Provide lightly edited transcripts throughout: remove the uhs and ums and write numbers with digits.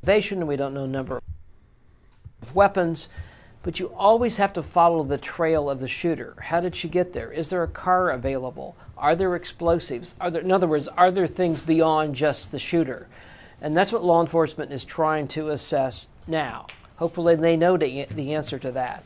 and we don't know the number of weapons, but you always have to follow the trail of the shooter. How did she get there? Is there a car available? Are there explosives? In other words, are there things beyond just the shooter? And that's what law enforcement is trying to assess now. Hopefully they know the answer to that.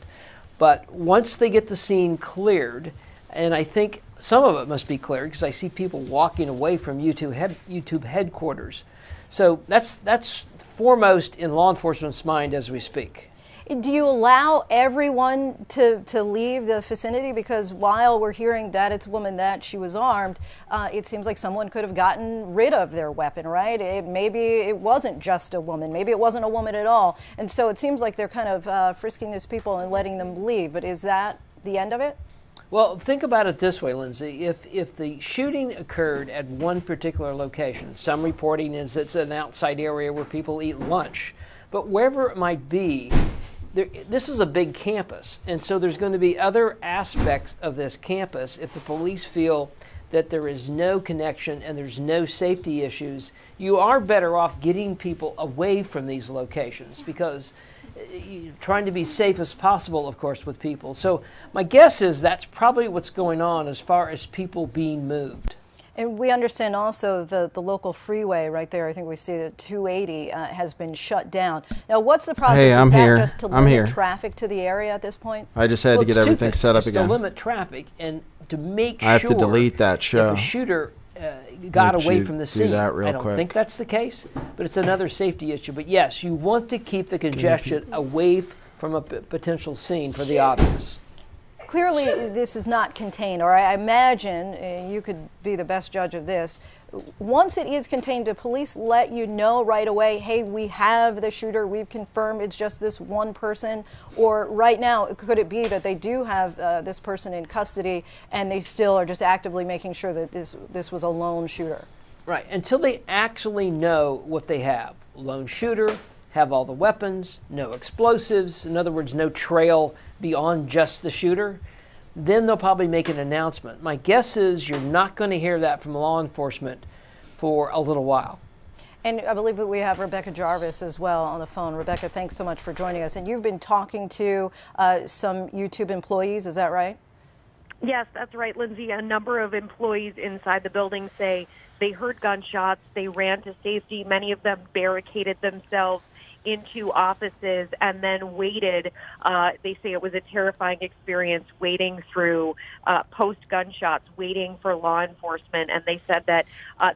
But once they get the scene cleared, and I think some of it must be cleared because I see people walking away from YouTube headquarters. So that's foremost in law enforcement's mind as we speak. Do you allow everyone to leave the vicinity? Because while we're hearing that it's a woman, that she was armed, it seems like someone could have gotten rid of their weapon, right? Maybe it wasn't just a woman. Maybe it wasn't a woman at all. And so it seems like they're kind of frisking these people and letting them leave. But is that the end of it? Well, think about it this way, Lindsay. If the shooting occurred at one particular location, some reporting is it's an outside area where people eat lunch, but wherever it might be, this is a big campus, and so there's going to be other aspects of this campus. If the police feel that there is no connection and there's no safety issues, you are better off getting people away from these locations because you're trying to be safe as possible, of course, with people. So my guess is that's probably what's going on as far as people being moved. And we understand also the local freeway right there, I think we see that 280 has been shut down. Now, what's the process? Hey, I'm here. Just to limit traffic to the area at this point? I just had to get everything set up again. To limit traffic and to make sure I have to delete that show. If the shooter got away from the scene. I don't think that's the case, but it's another safety issue. But yes, you want to keep the congestion away from a potential scene for the obvious. Clearly, this is not contained, or I imagine, you could be the best judge of this, once it is contained, do police let you know right away, hey, we have the shooter, we've confirmed it's just this one person? Or right now, could it be that they do have this person in custody and they still are just actively making sure that this was a lone shooter? Right, until they actually know what they have. Lone shooter, have all the weapons, no explosives, in other words, no trail beyond just the shooter, then they'll probably make an announcement. My guess is you're not going to hear that from law enforcement for a little while. And I believe that we have Rebecca Jarvis as well on the phone. Rebecca, thanks so much for joining us. And you've been talking to some YouTube employees, is that right? Yes, that's right, Lindsay. A number of employees inside the building say they heard gunshots, they ran to safety. Many of them barricaded themselves into offices and then waited. They say it was a terrifying experience waiting through post-gunshots, waiting for law enforcement. And they said that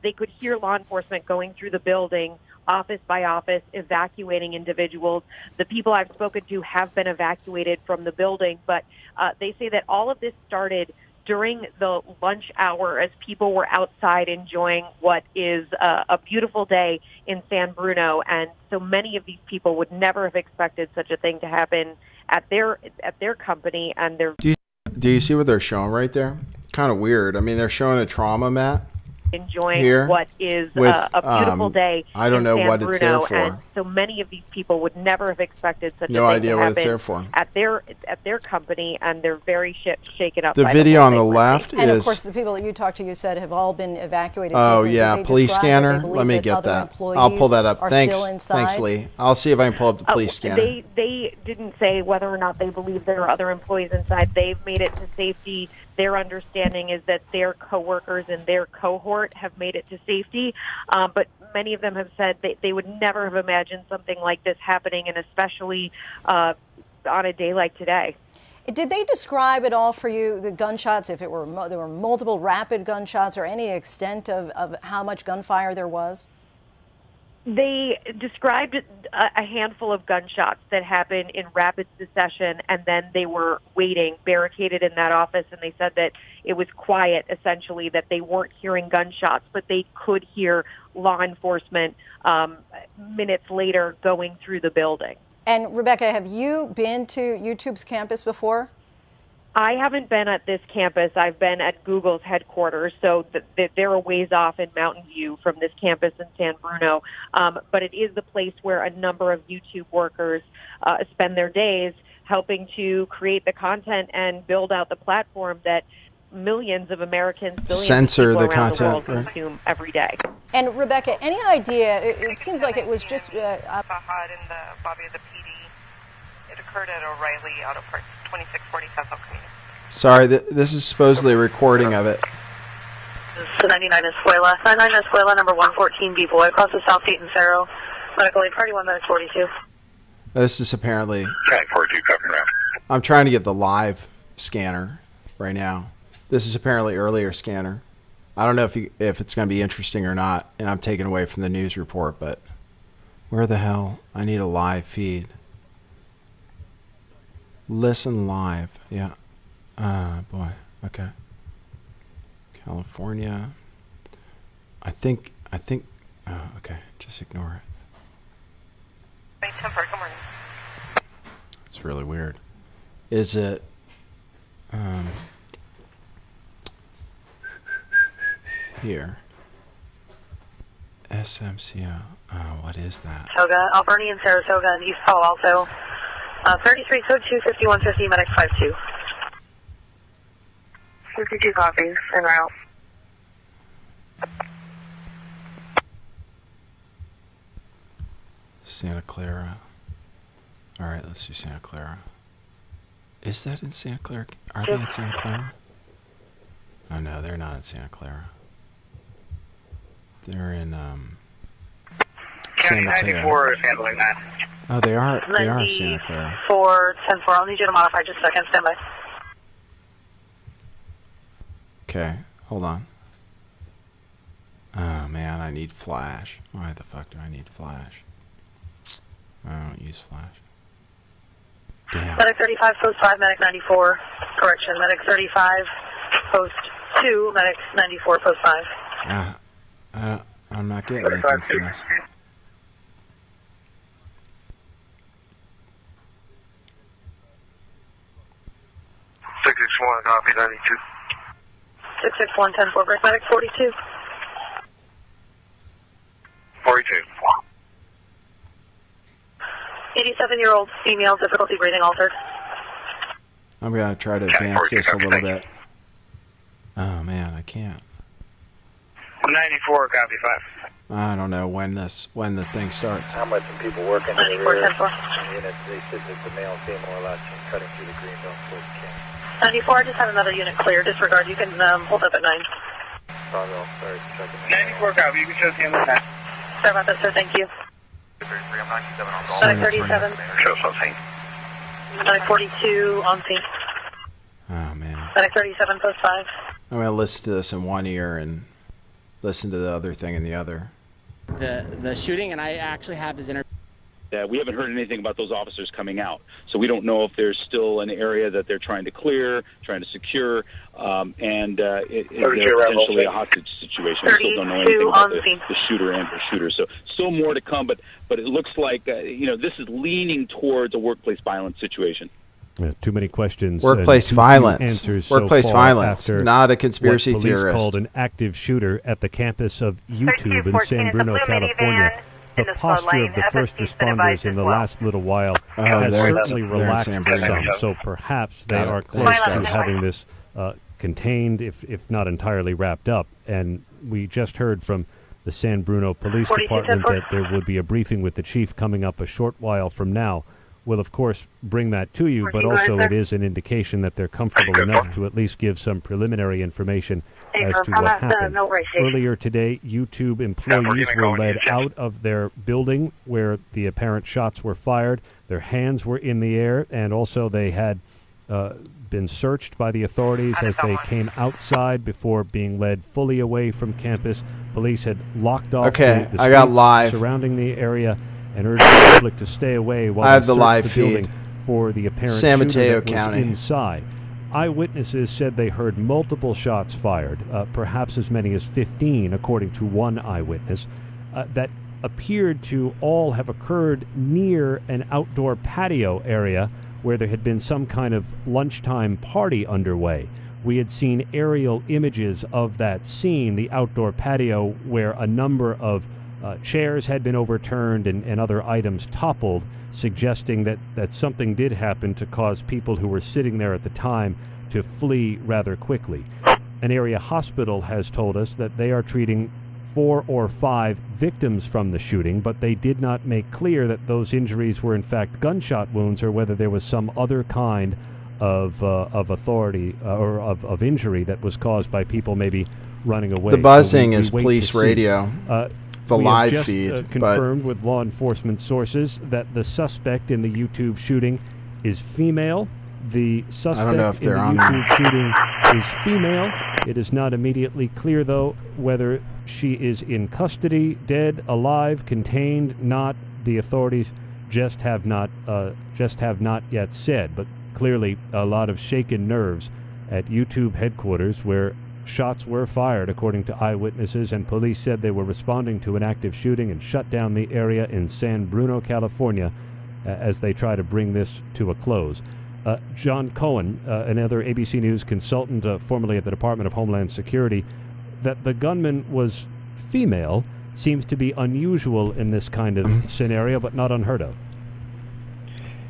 they could hear law enforcement going through the building, office by office, evacuating individuals. The people I've spoken to have been evacuated from the building, but they say that all of this started during the lunch hour as people were outside enjoying what is a beautiful day in San Bruno. And so many of these people would never have expected such a thing to happen at their company. And their Do you see what they're showing right there? Kind of weird. I mean, they're showing a trauma mat. Enjoying here what is a beautiful day. I don't know what it's there for. And so many of these people would never have expected such a thing to happen. No idea what it's there for. At their company, and they're very shaken up. The video on the left is. And of course, the people that you talked to, you said, have all been evacuated. Oh yeah, police scanner. Let me get that. I'll pull that up. Thanks, Lee. I'll see if I can pull up the police scanner. They didn't say whether or not they believe there are other employees inside. They've made it to safety. Their understanding is that their coworkers and their cohort have made it to safety, but many of them have said they would never have imagined something like this happening, and especially on a day like today. Did they describe at all for you the gunshots, if there were multiple rapid gunshots, or any extent of how much gunfire there was? They described a handful of gunshots that happened in rapid succession, and then they were waiting, barricaded in that office, and they said that it was quiet, essentially, that they weren't hearing gunshots, but they could hear law enforcement minutes later going through the building. And Rebecca, have you been to YouTube's campus before? I haven't been at this campus. I've been at Google's headquarters, so they're a ways off in Mountain View from this campus in San Bruno. But it is the place where a number of YouTube workers spend their days helping to create the content and build out the platform that millions of Americans, billions censor of people the around content, the world consume every day. And Rebecca, any idea? It seems like it was just in the lobby of the PD. It occurred at O'Reilly Auto Parts, 2640 South Elk Community. Sorry, this is supposedly a recording of it. This is 99 Escuela. 99 Escuela, number 114, B-Boy, across the South Gate in Cerro. Medical aid, party 1 minute 42. This is apparently... Track 42, copy around. I'm trying to get the live scanner right now. This is apparently earlier scanner. I don't know if it's going to be interesting or not, and I'm taken away from the news report, but where the hell? I need a live feed. Listen live. Yeah. Boy. Okay. California. I think, oh, okay. Just ignore it. Good morning. It's really weird. Is it, here. SMCO. Oh, what is that? Saratoga, Alberni and Saratoga and East Palo Alto. 33 code 2, 5150, medic 52. 52 copies, en route. Santa Clara. All right, let's do Santa Clara. Is that in Santa Clara? Are they in Santa Clara? Oh no, they're not in Santa Clara. They're in San Mateo. 94 is handling that. Oh, they are in Santa Clara. 410-4, I'll need you to modify just a second, stand by. Okay, hold on. Oh man, I need flash. Why the fuck do I need flash? I don't use flash. Damn. Medic 35, post 5, medic 94. Correction, medic 35, post 2, medic 94, post 5. I'm not getting anything from this. One copy 92. 661 10-4, break medic 42. 42. 87-year-old female, difficulty breathing altered. I'm gonna try to advance this a little bit. Oh man, I can't. 94, copy 5. I don't know when the thing starts. How much some people working in the 94 rear 10-4. unit? They said that the male and female are allowed to cutting through the green belt towards the camp. 94, I just had another unit clear. Disregard, you can hold up at 9. Sorry, checking. 94, copy. You can show him that. Sorry about that, sir. Thank you. Medic 37. Show us on scene. Medic 42 on scene. Oh man. Medic 37, post 5. I'm gonna listen to this in one ear and listen to the other thing in the other. The shooting, and I actually have his interview. We haven't heard anything about those officers coming out, so we don't know if there's still an area that they're trying to clear, trying to secure, and they're potentially a hostage situation. We still don't know anything about the shooter and the shooter, so still more to come. But it looks like this is leaning towards a workplace violence situation. Yeah, too many questions. Workplace violence. Answers Workplace so violence. Not a conspiracy what theorist. Police called an active shooter at the campus of YouTube in San Bruno, California. The posture of the first responders in the last little while has certainly relaxed some, so perhaps they are close to having this contained, if not entirely wrapped up. And we just heard from the San Bruno Police Department that there would be a briefing with the chief coming up a short while from now. We'll, of course, bring that to you, but also it is an indication that they're comfortable enough to at least give some preliminary information as to what happened. Earlier today, YouTube employees were led out of their building where the apparent shots were fired. Their hands were in the air, and also they had been searched by the authorities as they came outside before being led fully away from campus. Police had locked off the streets surrounding the area and urged the public to stay away while they searched the building for the apparent San Mateo shooter that was inside. Eyewitnesses said they heard multiple shots fired, perhaps as many as 15, according to one eyewitness, that appeared to all have occurred near an outdoor patio area where there had been some kind of lunchtime party underway. We had seen aerial images of that scene, the outdoor patio, where a number of chairs had been overturned and other items toppled, suggesting that something did happen to cause people who were sitting there at the time to flee rather quickly. An area hospital has told us that they are treating 4 or 5 victims from the shooting, but they did not make clear that those injuries were in fact gunshot wounds or whether there was some other kind of authority or of injury that was caused by people maybe running away. The buzzing is police radio, the live just, feed. Confirmed with law enforcement sources that the suspect in the YouTube shooting is female. The suspect in the YouTube shooting is female. It is not immediately clear, though, whether she is in custody, dead, alive, contained, not. The authorities just have not yet said. But clearly, a lot of shaken nerves at YouTube headquarters, where shots were fired, according to eyewitnesses, and police said they were responding to an active shooting and shut down the area in San Bruno, California, as they try to bring this to a close. John Cohen, another ABC News consultant, formerly at the Department of Homeland Security, that the gunman was female seems to be unusual in this kind of scenario, but not unheard of.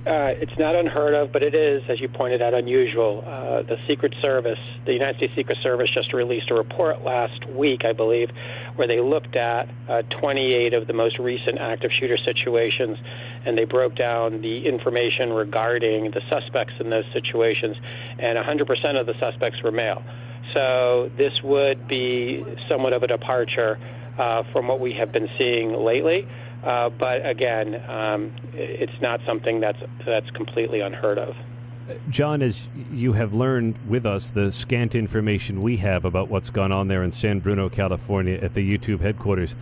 It's not unheard of, but it is, as you pointed out, unusual. The Secret Service, the United States Secret Service, just released a report last week, I believe, where they looked at 28 of the most recent active shooter situations, and they broke down the information regarding the suspects in those situations, and 100% of the suspects were male. So this would be somewhat of a departure from what we have been seeing lately. But again, it's not something that's completely unheard of. John, as you have learned with us the scant information we have about what's gone on there in San Bruno, California at the YouTube headquarters,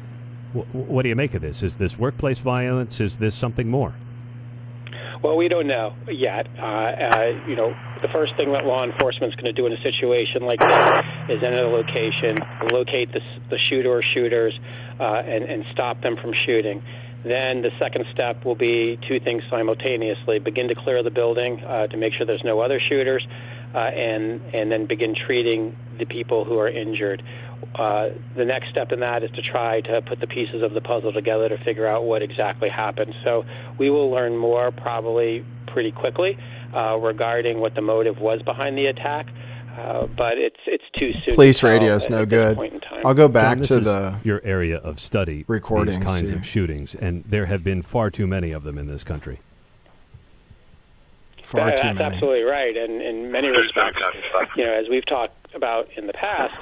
what do you make of this? Is this workplace violence? Is this something more? Well, we don't know yet. The first thing that law enforcement is going to do in a situation like this is enter the location, locate the shooter or shooters, and stop them from shooting. Then the second step will be two things simultaneously: begin to clear the building to make sure there's no other shooters, and then begin treating the people who are injured. The next step in that is to try to put the pieces of the puzzle together to figure out what exactly happened. So we will learn more probably pretty quickly regarding what the motive was behind the attack. But it's too soon. Police radio is no good. I'll go back John, to your area of study, recordings, these kinds of shootings, and there have been far too many of them in this country. That's absolutely right, and in many respects, as we've talked about in the past,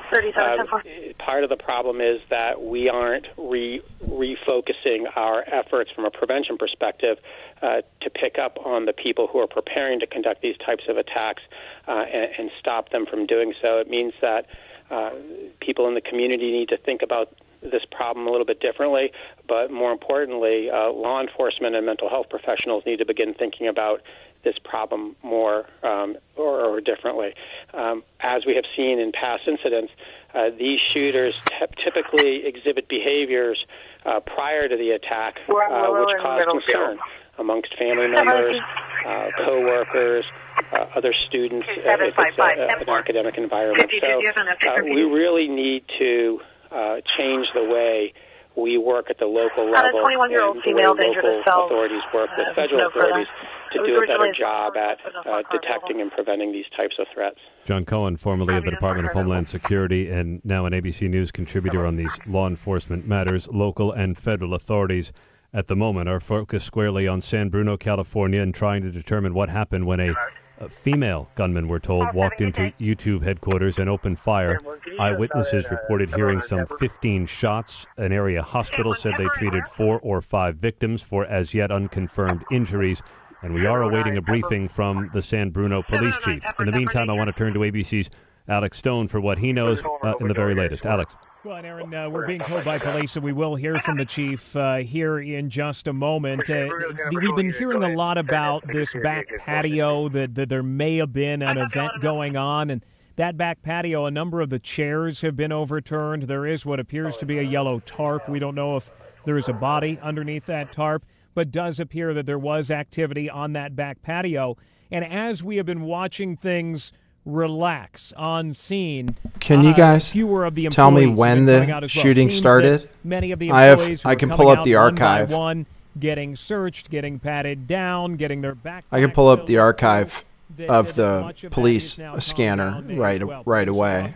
part of the problem is that we aren't refocusing our efforts from a prevention perspective to pick up on the people who are preparing to conduct these types of attacks and stop them from doing so. It means that people in the community need to think about this problem a little bit differently, but more importantly, law enforcement and mental health professionals need to begin thinking about this problem more or differently. As we have seen in past incidents, these shooters typically exhibit behaviors prior to the attack which cause concern amongst family members, co-workers, other students if it's an academic environment. So we really need to change the way we work at the local level, and the way local authorities work with federal authorities to do a better job at detecting and preventing these types of threats. John Cohen, formerly of the Department of Homeland Security and now an ABC News contributor on these law enforcement matters. Local and federal authorities at the moment are focused squarely on San Bruno, California, and trying to determine what happened when a female gunman, we're told, walked into YouTube headquarters and opened fire. Eyewitnesses reported hearing some 15 shots. An area hospital said they treated 4 or 5 victims for as yet unconfirmed injuries. And we are awaiting a briefing from the San Bruno police chief. In the meantime, I want to turn to ABC's Alex Stone for what he knows in the very latest. Alex. Well, and Aaron, we're being told by police that we will hear from the chief here in just a moment. We've been hearing a lot about this back patio, that there may have been an event going on, and that back patio, a number of the chairs have been overturned. There is what appears to be a yellow tarp. We don't know if there is a body underneath that tarp, but does appear that there was activity on that back patio. And as we have been watching things relax on scene, can you guys tell me when the shooting started? Many of the I can pull up the archive. One getting searched, getting patted down, getting their back. I can pull up the archive of the police scanner right away.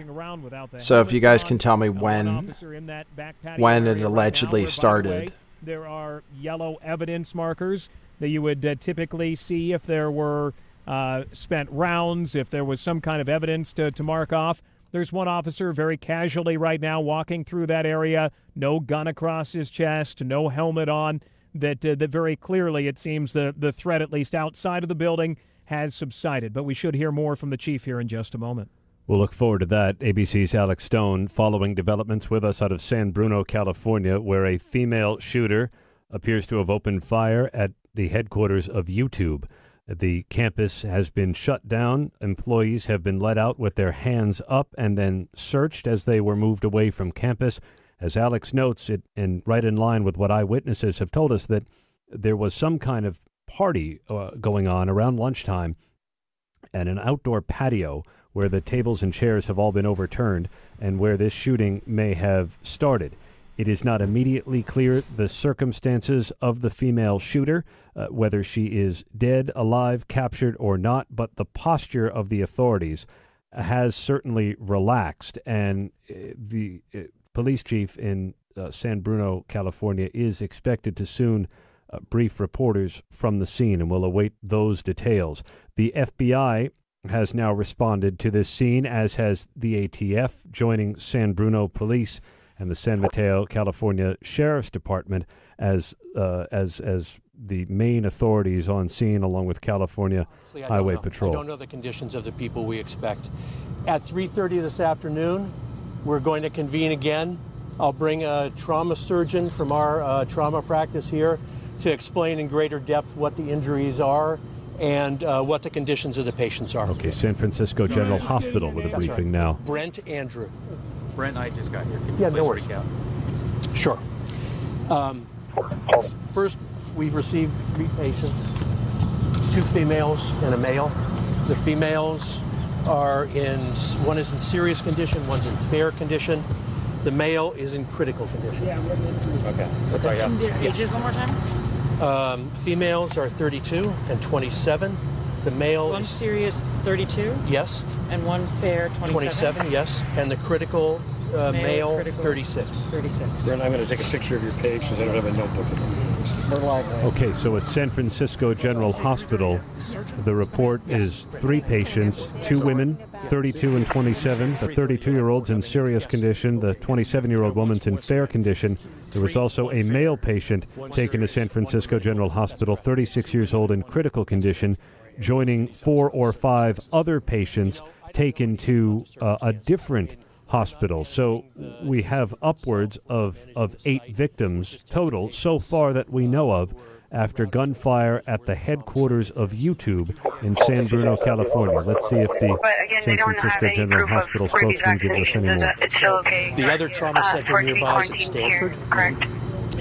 So if you guys can tell me when it allegedly started. There are yellow evidence markers that you would typically see if there were spent rounds, if there was some kind of evidence to mark off. There's one officer very casually right now walking through that area, no gun across his chest, no helmet on, that very clearly it seems the threat, at least outside of the building, has subsided. But we should hear more from the chief here in just a moment. We'll look forward to that. ABC's Alex Stone following developments with us out of San Bruno, California, where a female shooter appears to have opened fire at the headquarters of YouTube. The campus has been shut down. Employees have been let out with their hands up and then searched as they were moved away from campus. As Alex notes, and right in line with what eyewitnesses have told us, that there was some kind of party going on around lunchtime at an outdoor patio where the tables and chairs have all been overturned and where this shooting may have started. It is not immediately clear the circumstances of the female shooter, whether she is dead, alive, captured, or not, but the posture of the authorities has certainly relaxed, and the police chief in San Bruno, California, is expected to soon brief reporters from the scene, and we'll await those details. The FBI has now responded to this scene, as has the ATF, joining San Bruno Police and the San Mateo, California Sheriff's Department as the main authorities on scene, along with California Highway Patrol. I don't know the conditions of the people we expect. At 3:30 this afternoon, we're going to convene again. I'll bring a trauma surgeon from our trauma practice here to explain in greater depth what the injuries are and what the conditions of the patients are. Okay, San Francisco General Hospital with a briefing now. Brent Andrew. Brent, I just got here. Can you no worries. Sure. First, we've received 3 patients, 2 females and a male. The females are one is in serious condition, one's in fair condition. The male is in critical condition. Okay. That's all I got. Their ages one more time? Females are 32 and 27. The male one is serious 32? Yes. And one fair 27? 27, yes. And the critical male critical, 36. 36. Brent, I'm going to take a picture of your page because I don't have a notebook. Okay, so at San Francisco General Hospital, the report is 3 patients, 2 women, 32 and 27. The 32-year-old's in serious condition. The 27-year-old woman's in fair condition. There was also a male patient taken to San Francisco General Hospital, 36 years old, in critical condition, joining 4 or 5 other patients taken to a different hospital. So we have upwards of 8 victims total so far that we know of after gunfire at the headquarters of YouTube in San Bruno, California. Let's see if the San Francisco General Hospital spokesman gives us any more. The other trauma center nearby is at Stanford. Correct.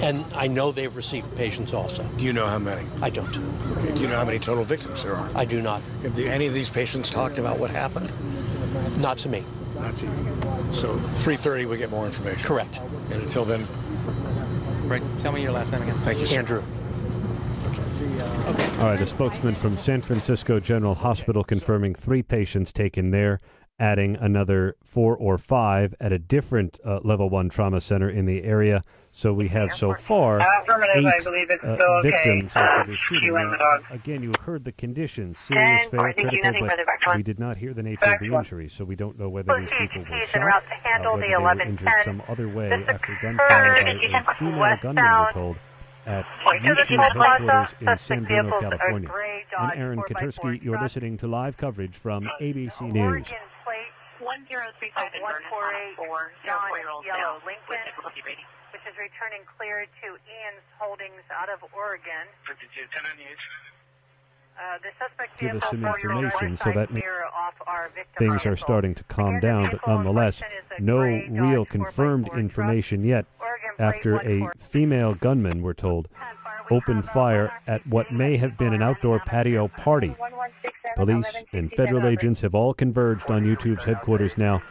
And I know they've received patients also. Do you know how many? I don't. Okay. Do you know how many total victims there are? I do not. Have any of these patients talked about what happened? Not to me. Not to you. So 3:30 we get more information. Correct. And until then. Right. Tell me your last name again. Thank you, sir. Andrew. Okay. All right, a spokesman from San Francisco General Hospital confirming 3 patients taken there, adding another 4 or 5 at a different level 1 trauma center in the area. So we have so far 8 victims after the shooting. Now, again, you heard the conditions, serious, fair, critical, but we did not hear the nature of the injury, so we don't know whether these people were shot, whether they were injured some other way after gunfire by a female gunman, we're told, at YouTube headquarters in San Bruno, California. I'm Aaron Katersky. You're listening to live coverage from ABC News. 1035 John Yellow Lincoln, which is returning clear to Ian's Holdings out of Oregon. 52, 10 on news. The suspect Give us some information so that things are starting to calm down, but nonetheless, no real confirmed information yet after a female gunman, we're told, opened fire at what may have been an outdoor patio party. Police and federal agents have all converged on YouTube's headquarters now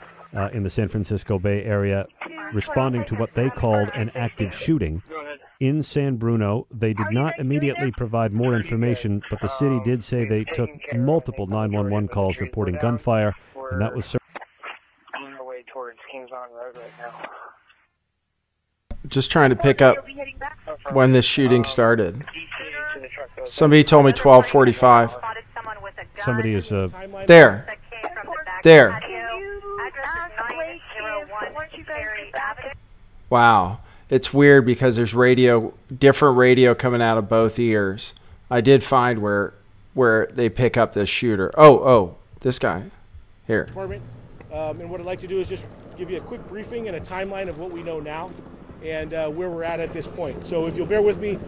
in the San Francisco Bay Area, responding to what they called an active shooting. in San Bruno. They did not immediately provide more information, but the city did say they took multiple 911 calls reporting gunfire, and that was on our way towards Kings Mountain Road right now. Just trying to pick up when this shooting started. Somebody told me 12:45. somebody is there. Wow. It's weird because there's different radio coming out of both ears. I did find where they pick up this shooter. Oh, this guy. Here. And what I'd like to do is just give you a quick briefing and a timeline of what we know now and where we're at this point. So if you'll bear with me,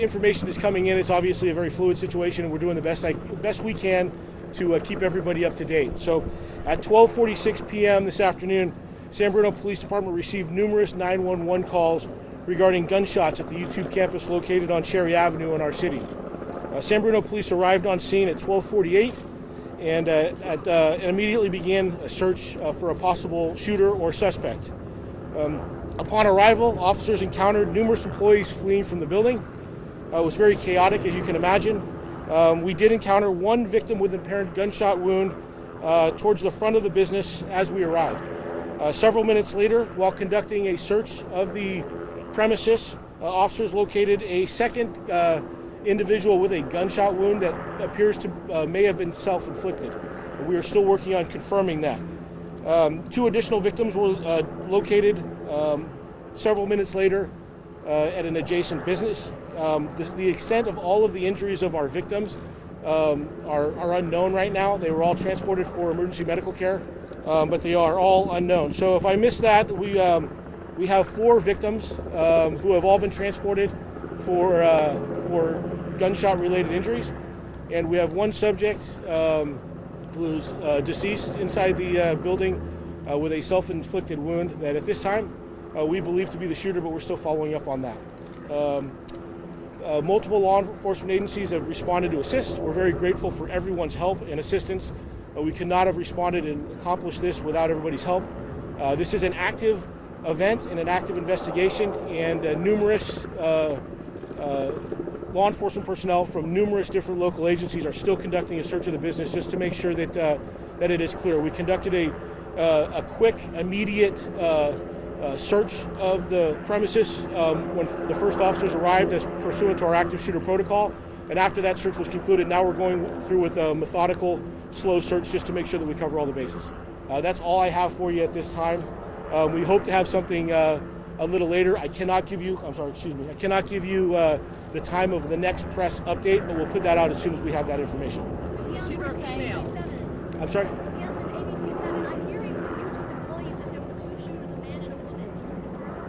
information is coming in. It's obviously a very fluid situation, and we're doing the best we can to keep everybody up to date. So at 12:46 p.m. this afternoon, San Bruno Police Department received numerous 911 calls regarding gunshots at the YouTube campus located on Cherry Avenue in our city. San Bruno Police arrived on scene at 12:48 and immediately began a search for a possible shooter or suspect. Upon arrival, officers encountered numerous employees fleeing from the building. It was very chaotic, as you can imagine. We did encounter one victim with an apparent gunshot wound towards the front of the business as we arrived. Several minutes later, while conducting a search of the premises, officers located a second individual with a gunshot wound that appears to may have been self-inflicted. We are still working on confirming that. Two additional victims were located several minutes later at an adjacent business. The extent of all of the injuries of our victims are unknown right now. They were all transported for emergency medical care, but they are all unknown. So if I miss that, we have 4 victims who have all been transported for gunshot-related injuries, and we have one subject who's deceased inside the building with a self-inflicted wound that at this time we believe to be the shooter, but we're still following up on that. Multiple law enforcement agencies have responded to assist. We're very grateful for everyone's help and assistance. We could not have responded and accomplished this without everybody's help. This is an active event and an active investigation, and numerous law enforcement personnel from numerous different local agencies are still conducting a search of the business just to make sure that that it is clear. We conducted a quick, immediate search of the premises when the first officers arrived as pursuant to our active shooter protocol, and after that search was concluded, now we're going through with a methodical, slow search just to make sure that we cover all the bases. That's all I have for you at this time. We hope to have something a little later. I cannot give you, I cannot give you the time of the next press update, but we'll put that out as soon as we have that information. I'm sorry?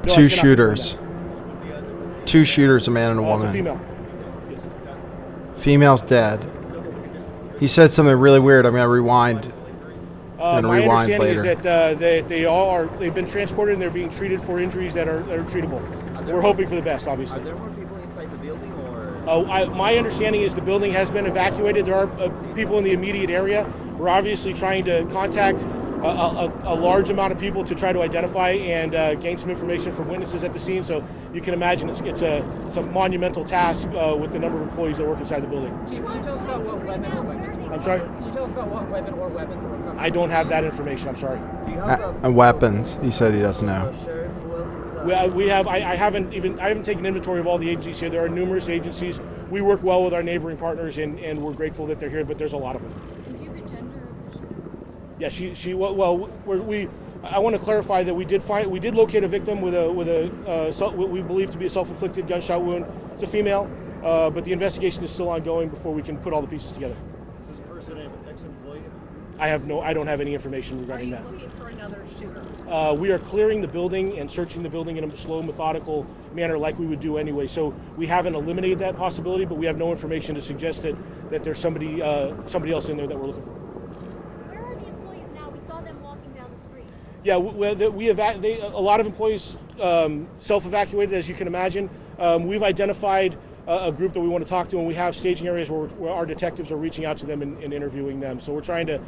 No, Two shooters, a man and a woman. It's a female. Yes. Female's dead. He said something really weird. I'm going to rewind. My understanding later. Is that they've been transported and they're being treated for injuries that are treatable. We're hoping for the best, obviously. Are there more people inside the building, or? My understanding is the building has been evacuated. There are people in the immediate area. We're obviously trying to contact a large amount of people to try to identify and gain some information from witnesses at the scene. So you can imagine it's a monumental task with the number of employees that work inside the building. Chief, can you tell us about what weapon or weapons? I'm sorry? Can you tell us about what weapon or weapons were recovered? I don't have that information. I'm sorry. Weapons. He said he doesn't know. I haven't taken inventory of all the agencies here. There are numerous agencies. We work well with our neighboring partners, and we're grateful that they're here. But there's a lot of them. Yeah, I want to clarify that we did locate a victim with what we believe to be a self-inflicted gunshot wound. It's a female, but the investigation is still ongoing before we can put all the pieces together. Is this person an ex-employee? I don't have any information regarding that. Are you looking for another shooter? We are clearing the building and searching the building in a slow, methodical manner like we would do anyway. So we haven't eliminated that possibility, but we have no information to suggest that there's somebody else in there that we're looking for. Yeah, a lot of employees self-evacuated, as you can imagine. We've identified a group that we want to talk to, and we have staging areas where our detectives are reaching out to them and interviewing them. So we're trying to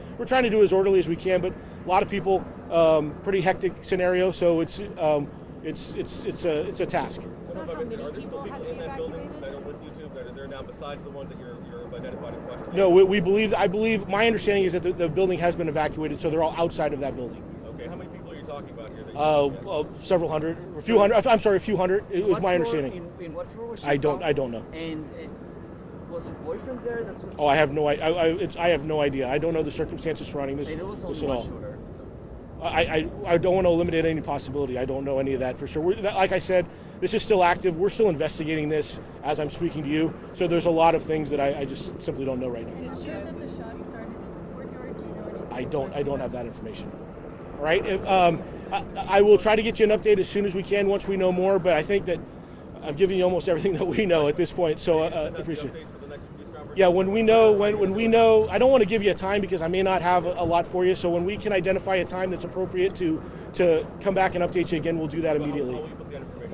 do as orderly as we can, but a lot of people, pretty hectic scenario. So it's a task. Are there still people in that building that are with YouTube that are there now besides the ones that you're identified in question? No, I believe, my understanding is that the building has been evacuated, so they're all outside of that building. Okay, how many people are you talking about here? Several hundred, a few hundred. I'm sorry, a few hundred. It was my understanding. In what floor was she I don't know. And was her boyfriend there? That's what. Oh, I have no idea. I don't know the circumstances surrounding this, And it was only this at one all. shooter. I don't want to eliminate any possibility. I don't know any of that for sure. Like I said, this is still active. We're still investigating this as I'm speaking to you. So there's a lot of things that I just simply don't know right now. Did you hear that the shots started in the courtyard? Do you know anything? I don't have that information. All right. I will try to get you an update as soon as we can once we know more. But I think that I've given you almost everything that we know at this point. So appreciate it. Yeah, when we know, I don't want to give you a time because I may not have a lot for you. So when we can identify a time that's appropriate to come back and update you again, we'll do that immediately.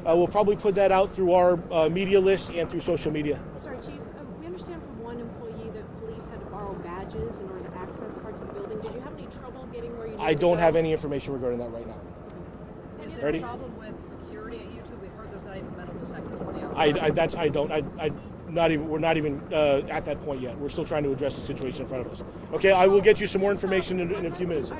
We'll probably put that out through our media list and through social media. Sorry, Chief. We understand from one employee that police had to borrow badges in order to access parts of the building. Did you have any trouble getting where you needed I don't to have go? any information regarding that right now. Is there Ready? a problem with security at YouTube? We heard there's not even metal detectors on the outside. We're not even at that point yet. We're still trying to address the situation in front of us. Okay, I will get you some more information in a few minutes.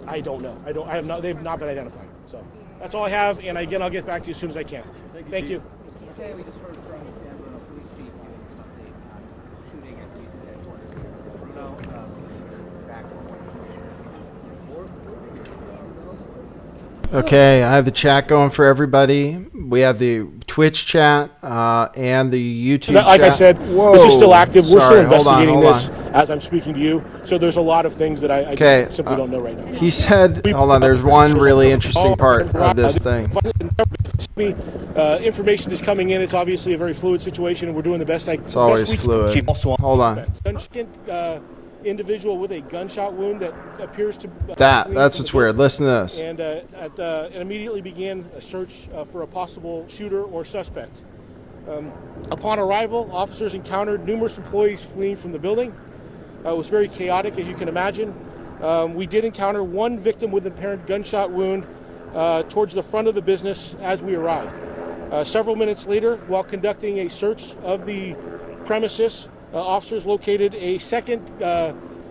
I don't know. They've not been identified. So that's all I have. And again, I'll get back to you as soon as I can. Thank you. Okay, we just heard from the San Bruno Police Chief giving us an update on shooting at YouTube headquarters here in San Bruno. Back Okay, I have the chat going for everybody. We have the Twitch chat and the YouTube like chat. I said, Whoa. this is still active. We're still Sorry, investigating hold this on. as I'm speaking to you. So there's a lot of things that I just simply don't know right now. He said, hold on, there's one really interesting part of this thing. Information is coming in. It's obviously a very fluid situation, and we're doing the best I can. It's always fluid. Hold on. Individual with a gunshot wound that appears to That's what's weird. Listen to this. And immediately began a search for a possible shooter or suspect. Upon arrival, officers encountered numerous employees fleeing from the building. It was very chaotic, as you can imagine. We did encounter one victim with an apparent gunshot wound towards the front of the business as we arrived. Several minutes later, while conducting a search of the premises, officers located a second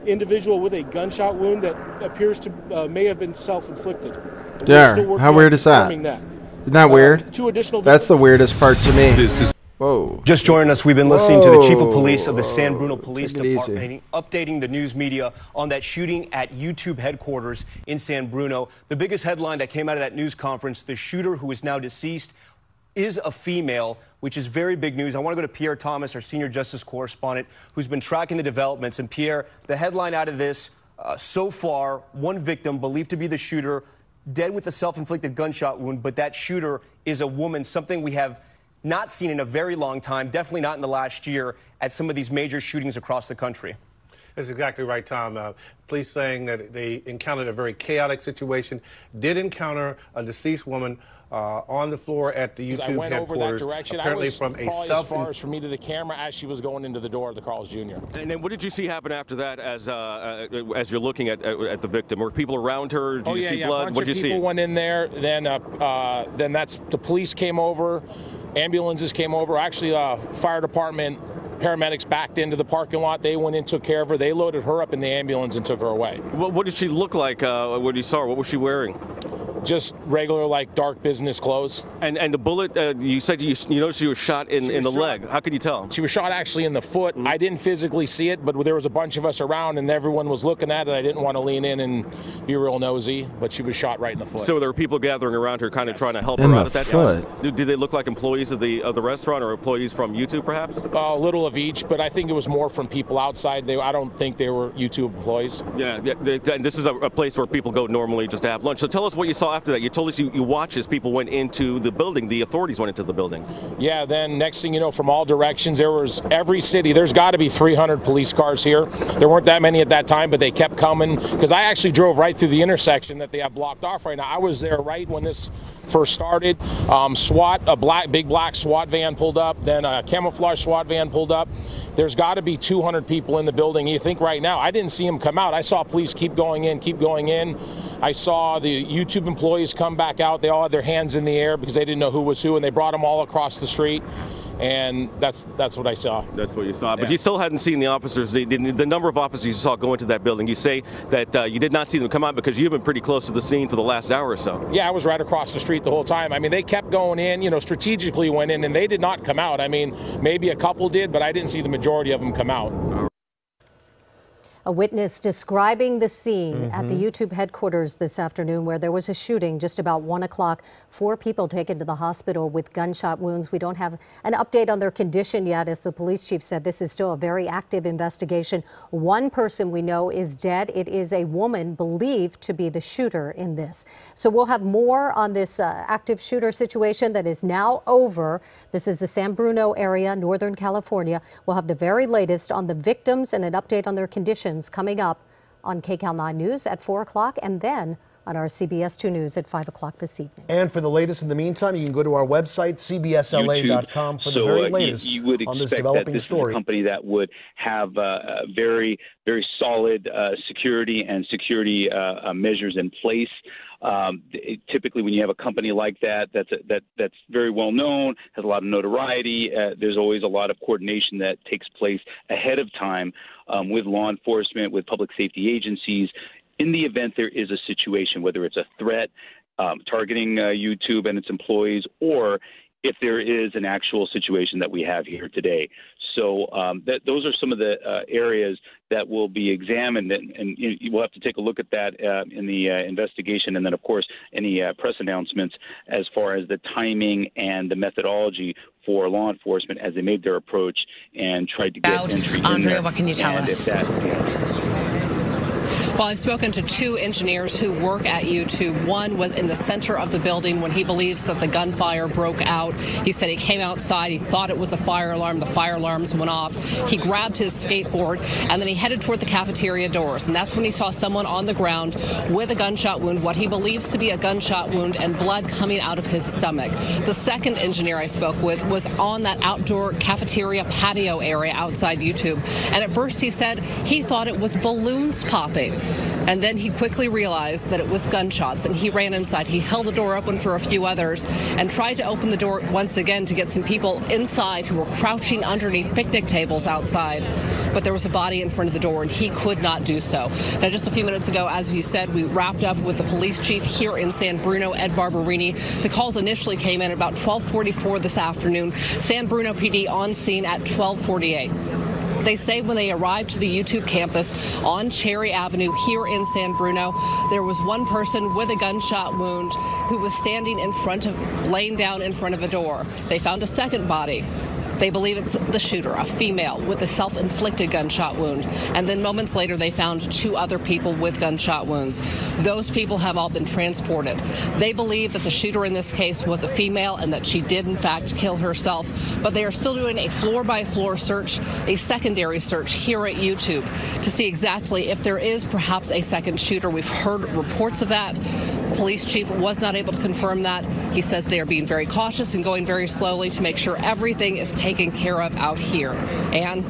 individual with a gunshot wound that appears to may have been self-inflicted. There. How weird is that? Isn't that weird? Two additional That's the weirdest part to me. Whoa. Just joining us, we've been listening to the Chief of Police of the San Bruno Police Take it easy. Department updating the news media on that shooting at YouTube headquarters in San Bruno. The biggest headline that came out of that news conference, the shooter who is now deceased is a female, which is very big news. I want to go to Pierre Thomas, our senior justice correspondent, who's been tracking the developments. And Pierre, the headline out of this, so far, one victim believed to be the shooter, dead with a self-inflicted gunshot wound, but that shooter is a woman, something we have not seen in a very long time, definitely not in the last year, at some of these major shootings across the country. That's exactly right, Tom. Police saying that they encountered a very chaotic situation, did encounter a deceased woman on the floor at the YouTube I went headquarters, over that direction. apparently I was from a probably as far as for me to the camera as she was going into the door of the Carl's Jr. And then what did you see happen after that as you're looking at the victim? Were people around her? Did you see blood? A bunch What did of you see? people went in there. Then that's the police came over, ambulances came over. Actually, fire department paramedics backed into the parking lot. They went in, took care of her. They loaded her up in the ambulance and took her away. What did she look like when you saw her? What was she wearing? Just regular, like, dark business clothes. And the bullet, you said you know she was shot in the leg. How could you tell? She was shot actually in the foot. I didn't physically see it, but there was a bunch of us around, and everyone was looking at it. I didn't want to lean in and be real nosy, but she was shot right in the foot. So there were people gathering around her, kind of trying to help In her the out at that foot. time? Did they look like employees of the restaurant or employees from YouTube, perhaps? A little of each, but I think it was more from people outside. I don't think they were YouTube employees. Yeah, this is a place where people go normally just to have lunch. So tell us what you saw after that. You told us you watched as people went into the building. The authorities went into the building. Yeah, then next thing you know, from all directions, there was every city. There's got to be 300 police cars here. There weren't that many at that time, but they kept coming because I actually drove right through the intersection that they have blocked off right now. I was there right when this first started. Big black SWAT van pulled up, then a camouflage SWAT van pulled up. There's got to be 200 people in the building. You think right now, I didn't see them come out. I saw police keep going in, I saw the YouTube employees come back out. They all had their hands in the air because they didn't know who was who, and they brought them all across the street. And that's what I saw. That's what you saw. But you still hadn't seen the officers, the number of officers you saw go into that building. You say that you did not see them come out because you've been pretty close to the scene for the last hour or so. Yeah, I was right across the street the whole time. I mean, they kept going in, strategically went in, and they did not come out. I mean, maybe a couple did, but I didn't see the majority of them come out. A witness describing the scene at the YouTube headquarters this afternoon where there was a shooting just about 1 o'clock. 4 people taken to the hospital with gunshot wounds. We don't have an update on their condition yet. As the police chief said, this is still a very active investigation. 1 person we know is dead. It is a woman believed to be the shooter in this. So we'll have more on this active shooter situation that is now over. This is the San Bruno area, Northern California. We'll have the very latest on the victims and an update on their condition coming up on KCAL 9 News at 4 o'clock and then on our CBS 2 News at 5 o'clock this evening. And for the latest in the meantime, you can go to our website, cbsla.com, for the very latest you would on this expect developing that this story. Is a company that would have very, very solid security and security measures in place. Typically, when you have a company like that, that's very well known, has a lot of notoriety, there's always a lot of coordination that takes place ahead of time with law enforcement, with public safety agencies. In the event there is a situation, whether it's a threat targeting YouTube and its employees, or if there is an actual situation that we have here today. So those are some of the areas that will be examined, and you will have to take a look at that in the investigation, and then, of course, any press announcements as far as the timing and the methodology for law enforcement as they made their approach and tried to get entry in Andrea, there. what can you tell us? Well, I've spoken to 2 engineers who work at YouTube. One was in the center of the building when he believes that the gunfire broke out. He said he came outside, he thought it was a fire alarm, the fire alarms went off. He grabbed his skateboard and then he headed toward the cafeteria doors. And that's when he saw someone on the ground with a gunshot wound, what he believes to be a gunshot wound, and blood coming out of his stomach. The second engineer I spoke with was on that outdoor cafeteria patio area outside YouTube. And at first he said he thought it was balloons popping. And then he quickly realized that it was gunshots, and he ran inside. He held the door open for a few others and tried to open the door once again to get some people inside who were crouching underneath picnic tables outside. But there was a body in front of the door, and he could not do so. Now, just a few minutes ago, as you said, we wrapped up with the police chief here in San Bruno, Ed Barberini. The calls initially came in at about 12:44 this afternoon. San Bruno PD on scene at 12:48. They say when they arrived to the YouTube campus on Cherry Avenue here in San Bruno, there was one person with a gunshot wound who was laying down in front of a door. They found a second body. They believe it's the shooter, a female with a self-inflicted gunshot wound. And then moments later, they found 2 other people with gunshot wounds. Those people have all been transported. They believe that the shooter in this case was a female and that she did, in fact, kill herself. But they are still doing a floor-by-floor search, a secondary search here at YouTube to see exactly if there is perhaps a second shooter. We've heard reports of that. The police chief was not able to confirm that. He says they are being very cautious and going very slowly to make sure everything is taken care of out here. Ann?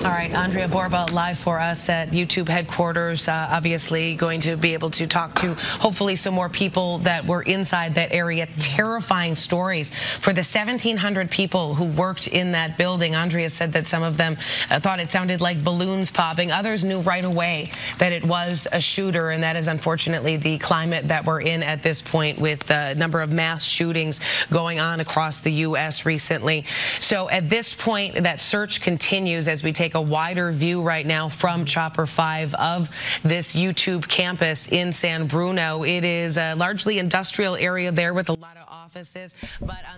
All right, Andrea Borba live for us at YouTube headquarters, obviously going to be able to talk to hopefully some more people that were inside that area. Terrifying stories for the 1,700 people who worked in that building. Andrea said that some of them thought it sounded like balloons popping. Others knew right away that it was a shooter, and that is unfortunately the climate that we're in at this point with the number of mass shootings going on across the U.S. recently. So at this point, that search continues as we take a wider view right now from Chopper 5 of this YouTube campus in San Bruno. It is a largely industrial area there with a lot of offices.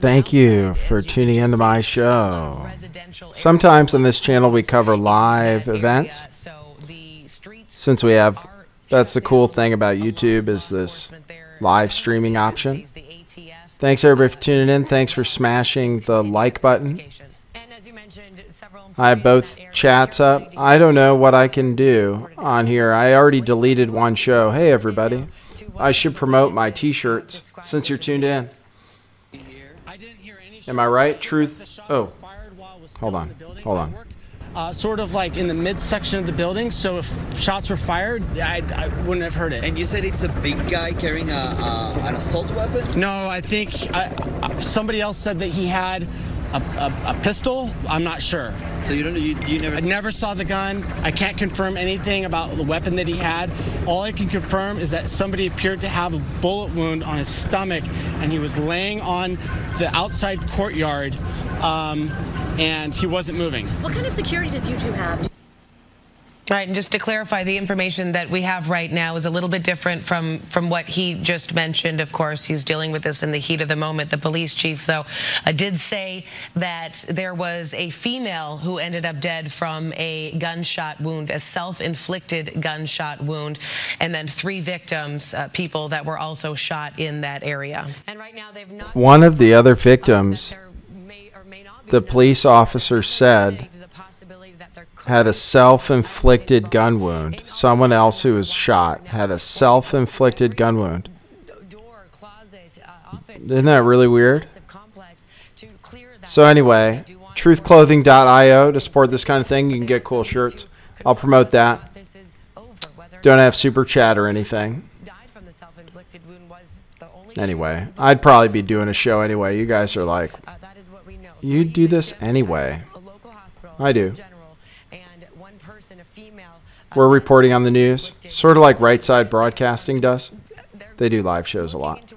Thank you for tuning into my show. Sometimes on this channel we cover live events. Since we have, that's the cool thing about YouTube, is this live streaming option. Thanks everybody for tuning in. Thanks for smashing the like button. I have both chats up. I don't know what I can do on here. I already deleted one show. Hey, everybody. I should promote my t-shirts since you're tuned in. Am I right? Truth. Oh, hold on. Hold on. sort of like in the midsection of the building. So if shots were fired, I wouldn't have heard it. And you said it's a big guy carrying an assault weapon? No, I think somebody else said that he had a pistol. I'm not sure. So you don't know? You never? I never saw the gun. I can't confirm anything about the weapon that he had. All I can confirm is that somebody appeared to have a bullet wound on his stomach, and he was laying on the outside courtyard, and he wasn't moving. What kind of security does YouTube have? Right, and just to clarify, the information that we have right now is a little bit different from what he just mentioned. Of course, he's dealing with this in the heat of the moment. The police chief, though, did say that there was a female who ended up dead from a gunshot wound, a self-inflicted gunshot wound, and then 3 victims, people that were also shot in that area. And right now, they've not. One of the other victims, the police officer said, had a self-inflicted gun wound. Someone else who was shot had a self-inflicted gun wound. Isn't that really weird? So anyway, truthclothing.io to support this kind of thing. You can get cool shirts. I'll promote that. Don't have super chat or anything. Anyway, I'd probably be doing a show anyway. You guys are like, you do this anyway. I do. We're reporting on the news, sort of like Right Side Broadcasting does. They do live shows a lot.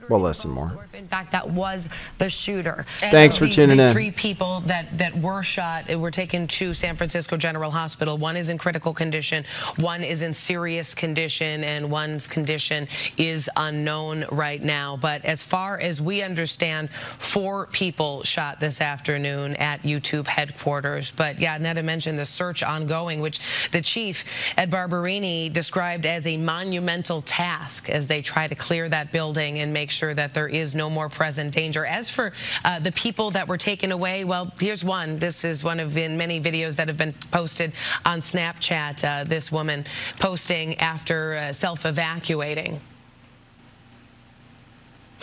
We'll listen more. In fact, that was the shooter. Thanks for tuning in. 3 people that were shot were taken to San Francisco General Hospital. 1 is in critical condition, 1 is in serious condition, and 1's condition is unknown right now. But as far as we understand, 4 people shot this afternoon at YouTube headquarters. But yeah, Netta mentioned the search ongoing, which the chief, Ed Barberini, described as a monumental task as they try to clear that building and make sure that there is no more present danger. As for the people that were taken away, well, here's one. This is one of the many videos that have been posted on Snapchat. This woman posting after self-evacuating.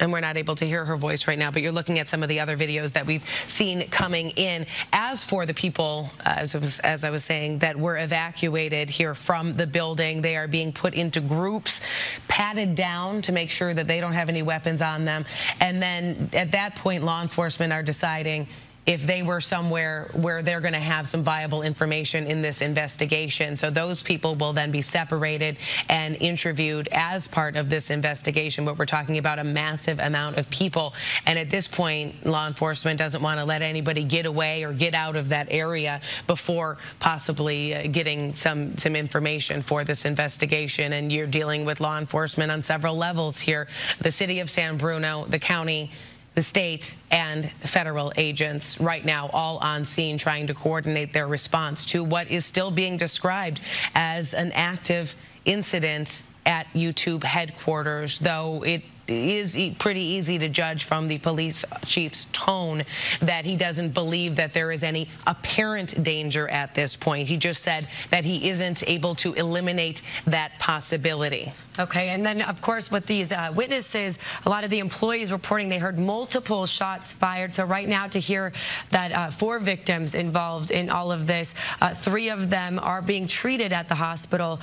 And we're not able to hear her voice right now, but you're looking at some of the other videos that we've seen coming in. As for the people, as I was saying, that were evacuated here from the building, they are being put into groups, patted down to make sure that they don't have any weapons on them. And then at that point, law enforcement are deciding if they were somewhere where they're going to have some viable information in this investigation. So those people will then be separated and interviewed as part of this investigation. But we're talking about a massive amount of people. And at this point, law enforcement doesn't want to let anybody get away or get out of that area before possibly getting some information for this investigation. And you're dealing with law enforcement on several levels here. The city of San Bruno, the county, the state, and federal agents right now all on scene trying to coordinate their response to what is still being described as an active incident at YouTube headquarters, though it is pretty easy to judge from the police chief's tone that he doesn't believe that there is any apparent danger at this point. He just said that he isn't able to eliminate that possibility. Okay, and then, of course, with these witnesses, a lot of the employees reporting they heard multiple shots fired. So right now, to hear that 4 victims involved in all of this, 3 of them are being treated at the hospital,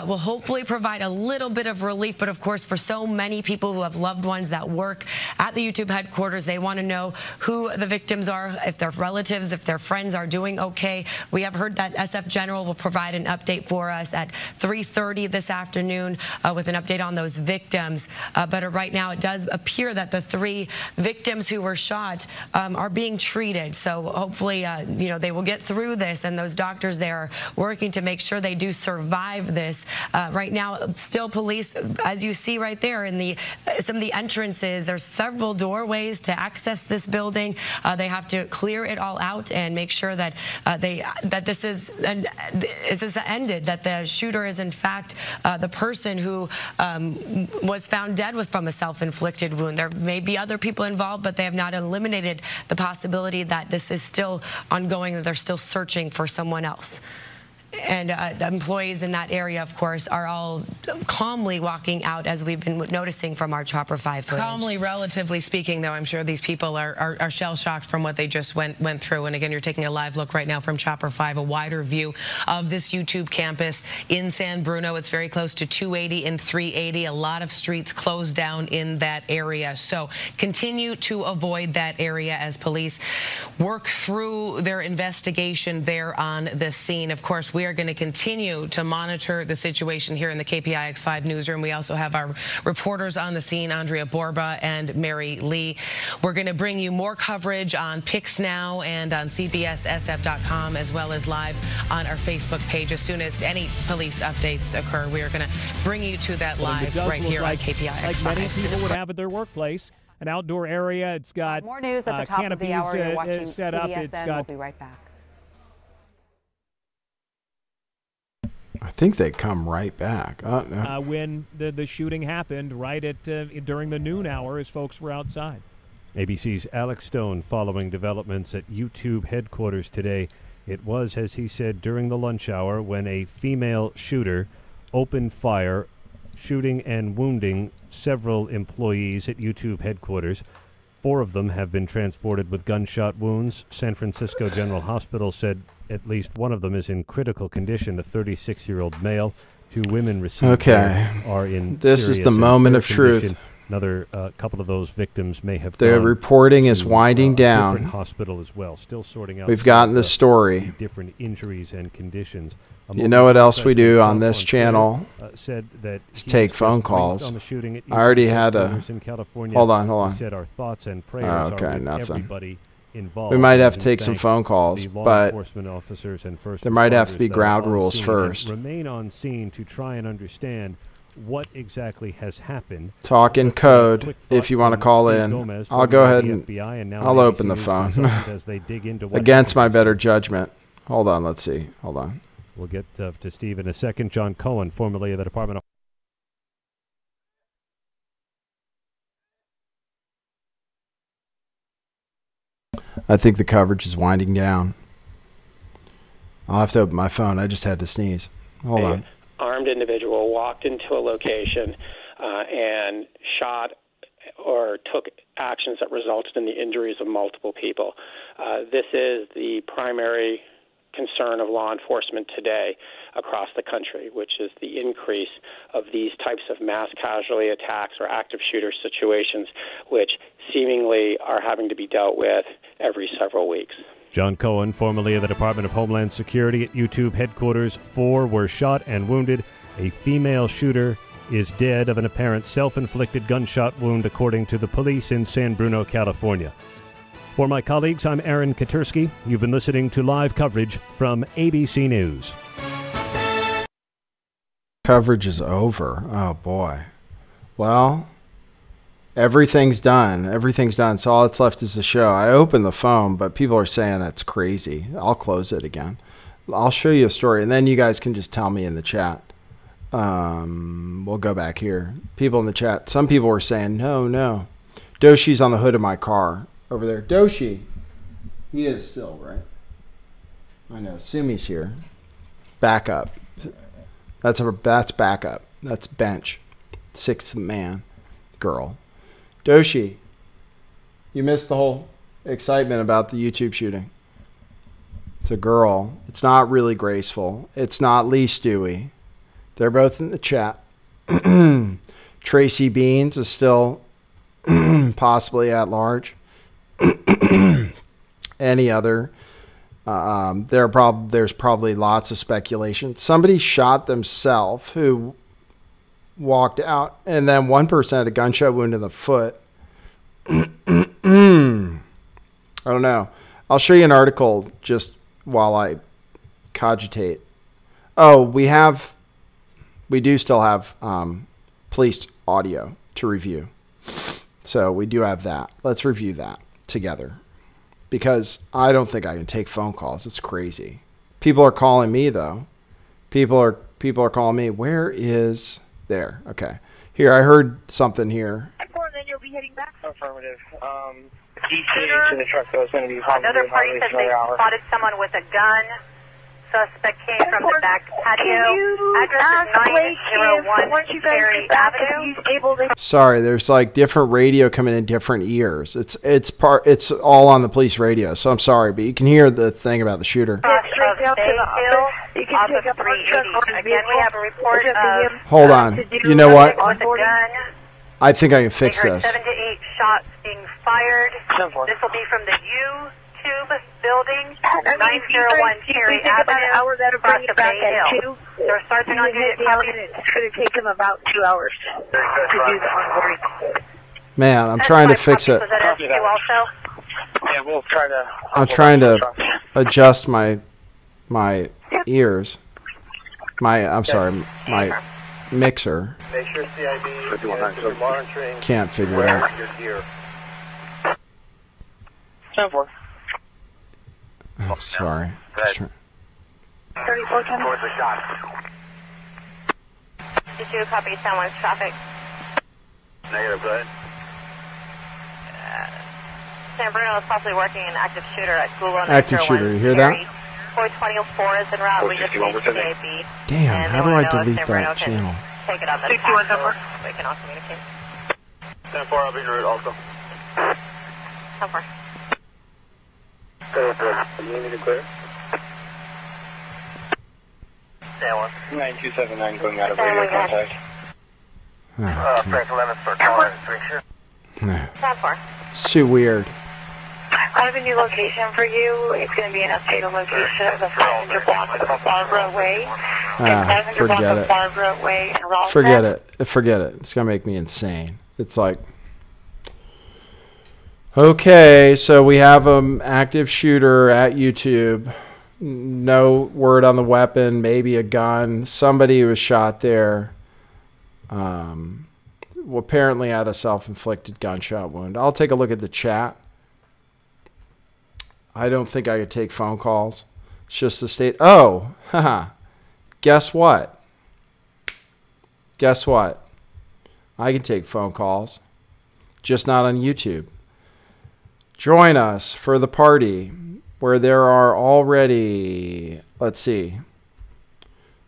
will hopefully provide a little bit of relief. But, of course, for so many people who have loved ones that work at the YouTube headquarters, they want to know who the victims are, if their relatives, if their friends are doing okay. We have heard that SF General will provide an update for us at 3:30 this afternoon with an update on those victims. But right now, it does appear that the 3 victims who were shot are being treated. So hopefully, you know, they will get through this, and those doctors there are working to make sure they do survive this. Right now, still police, as you see right there in some of the entrances, there's several doorways to access this building. They have to clear it all out and make sure that this is ended, that the shooter is in fact the person who was found dead from a self-inflicted wound. There may be other people involved, but they have not eliminated the possibility that this is still ongoing, that they're still searching for someone else. And the employees in that area, of course, are all calmly walking out, as we've been noticing from our Chopper 5 footage. Calmly, relatively speaking, though, I'm sure these people are shell-shocked from what they just went through. And again, you're taking a live look right now from Chopper 5, a wider view of this YouTube campus in San Bruno. It's very close to 280 and 380. A lot of streets closed down in that area. So continue to avoid that area as police work through their investigation there on the scene. Of course, we are going to continue to monitor the situation here in the KPIX5 newsroom. We also have our reporters on the scene, Andrea Borba and Mary Lee. We're going to bring you more coverage on Pix Now and on CBSSF.com, as well as live on our Facebook page. As soon as any police updates occur, we are going to bring you to that live right here on KPIX5. Like many people would have at their workplace, an outdoor area. It's got more news at the top of the hour. You're watching set up. CBSN. We'll be right back. I think they come right back. No. When the shooting happened, right at during the noon hour, as folks were outside. ABC's Alex Stone following developments at YouTube headquarters today. It was, as he said, during the lunch hour when a female shooter opened fire, shooting and wounding several employees at YouTube headquarters. 4 of them have been transported with gunshot wounds. San Francisco General Hospital said at least one of them is in critical condition, a 36-year-old male. 2 women received are in This is the moment of truth. Another couple of those victims may have The reporting is winding down. Different hospital as well, still sorting out. We've gotten the story. Different injuries and conditions. You know what else we do on this channel? Said that take phone calls. On the shooting at I already had in California. Hold on. He said our thoughts and prayers are with everybody involved. We might have to take some phone calls, but enforcement officers and first there might have to be ground rules first. Remain on scene to try and understand what exactly has happened. Talk in code if you want to call in. I'll go ahead and I'll open the phone against my better judgment. Hold on, let's see. Hold on. We'll get to Steve in a second. John Cohen, formerly of the Department of... I think the coverage is winding down. I'll have to open my phone. I just had to sneeze. Hold on. Armed individual walked into a location and shot or took actions that resulted in the injuries of multiple people. This is the primary concern of law enforcement today across the country, which is the increase of these types of mass casualty attacks or active shooter situations, which seemingly are having to be dealt with every several weeks. John Cohen, formerly of the Department of Homeland Security at YouTube headquarters. 4 were shot and wounded. A female shooter is dead of an apparent self-inflicted gunshot wound, according to the police in San Bruno, California. For my colleagues, I'm Aaron Katursky. You've been listening to live coverage from ABC News. Coverage is over. Oh, boy. Well, everything's done. Everything's done. So all that's left is the show. I opened the phone, but people are saying that's crazy. I'll close it again. I'll show you a story, and then you guys can just tell me in the chat. We'll go back here. People in the chat. Some people were saying, no. Doshi's on the hood of my car. Over there. Doshi. He is still, right? I know. Sumi's here. Backup. That's backup. That's bench. 6th man. Girl. Doshi. You missed the whole excitement about the YouTube shooting. It's a girl. It's not really graceful. It's not Lee Stewie. They're both in the chat. Tracy Beans is still possibly at large. Any other there's probably lots of speculation. Somebody shot themselves who walked out, and then one person had a gunshot wound in the foot. I don't know. I'll show you an article just while I cogitate. Oh, we do still have police audio to review, so we do have that. Let's review that together, because I don't think I can take phone calls. It's crazy. People are calling me though. People are calling me. Where is there? Okay. Here, I heard something here. And then you'll be heading back. Affirmative. DC to the truck that was going to be Another party says they spotted someone with a gun. suspect came from the back patio. Address is 901 Cherry Avenue. Sorry, there's like different radio coming in different ears. It's all on the police radio. So I'm sorry, but you can hear the thing about the shooter. You can take up our truck. Again, we have a report of... Hold on. You know what? With a gun. I think I can fix They heard this. 7 to 8 shots being fired. This will be from the YouTube building, 901 Cherry Avenue, across the Bay Hill. There's a sergeant on unit coming. It's going to take him about 2 hours to do the onboarding. Man, I'm trying to fix it. Was that SQ also? Yeah, we'll try to... I'm trying to adjust my ears. I'm sorry, my mixer. Make sure CID is monitoring. Can't figure it out. Your gear. Oh, sorry. Just try- 34 Towards the shot. Did you copy someone's traffic? Negative, go ahead. San Bruno is possibly working an active shooter at Google. Active shooter, you hear that? 424 is en route. We just need CAB. Damn, how do I delete that channel? Take it on the 61 number. We can all communicate. 10-4, I'll be en route also. 10-4. You need me to clear? San 1. 9279 going out of radio contact. Frank 11 for calling 3 sure. 10-4. It's too weird. I have a new location for you. It's going to be an updated location of the 500 block of Barbara Way. Forget it. Barbara Way and Forget it. Forget it. It's going to make me insane. It's like, okay, so we have an active shooter at YouTube. No word on the weapon, maybe a gun. Somebody was shot there. Apparently had a self-inflicted gunshot wound. I'll take a look at the chat. I don't think I could take phone calls. It's just the state. Oh, haha. Guess what? Guess what? I can take phone calls, just not on YouTube. Join us for the party where there are already, let's see.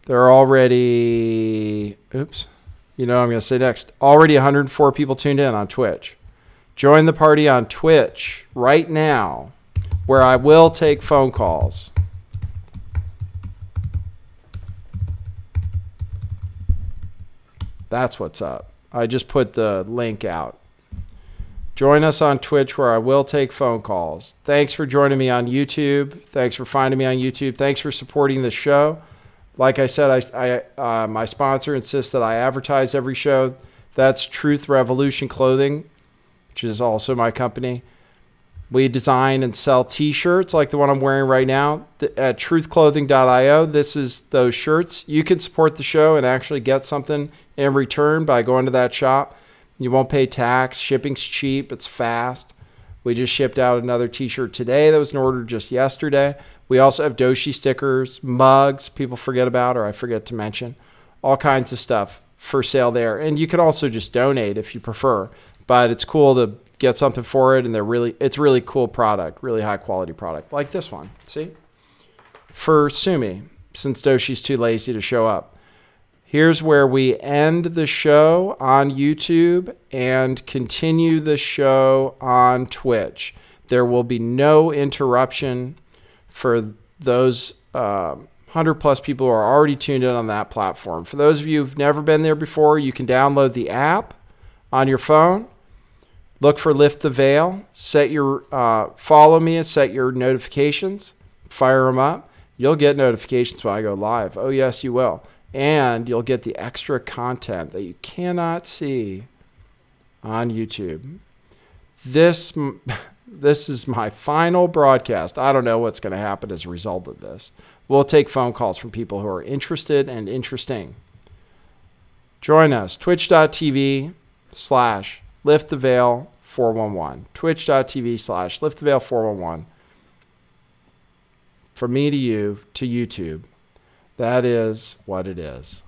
There are already, oops. You know what I'm going to say next. Already 104 people tuned in on Twitch. Join the party on Twitch right now, where I will take phone calls. That's what's up. I just put the link out. Join us on Twitch where I will take phone calls. Thanks for joining me on YouTube. Thanks for finding me on YouTube. Thanks for supporting the show. Like I said, my sponsor insists that I advertise every show. That's Truth Revolution Clothing, which is also my company. We design and sell T-shirts like the one I'm wearing right now at truthclothing.io. This is those shirts. You can support the show and actually get something in return by going to that shop. You won't pay tax. Shipping's cheap. It's fast. We just shipped out another T-shirt today that was in order just yesterday. We also have Doshi stickers, mugs people forget about or I forget to mention. All kinds of stuff for sale there. And you can also just donate if you prefer. But it's cool to get something for it, and it's really cool product, really high quality product, like this one. See? For Sumi, since Doshi's too lazy to show up. Here's where we end the show on YouTube and continue the show on Twitch. There will be no interruption for those 100 plus people who are already tuned in on that platform. For those of you who've never been there before, you can download the app on your phone. Look for Lift the Veil. Set your follow me and set your notifications. Fire them up. You'll get notifications when I go live. Oh, yes, you will. And you'll get the extra content that you cannot see on YouTube. This is my final broadcast. I don't know what's going to happen as a result of this. We'll take phone calls from people who are interested and interesting. Join us. Twitch.tv/LiftTheVeil411. Twitch.tv/LiftTheVeil411. From me to you to YouTube. That is what it is.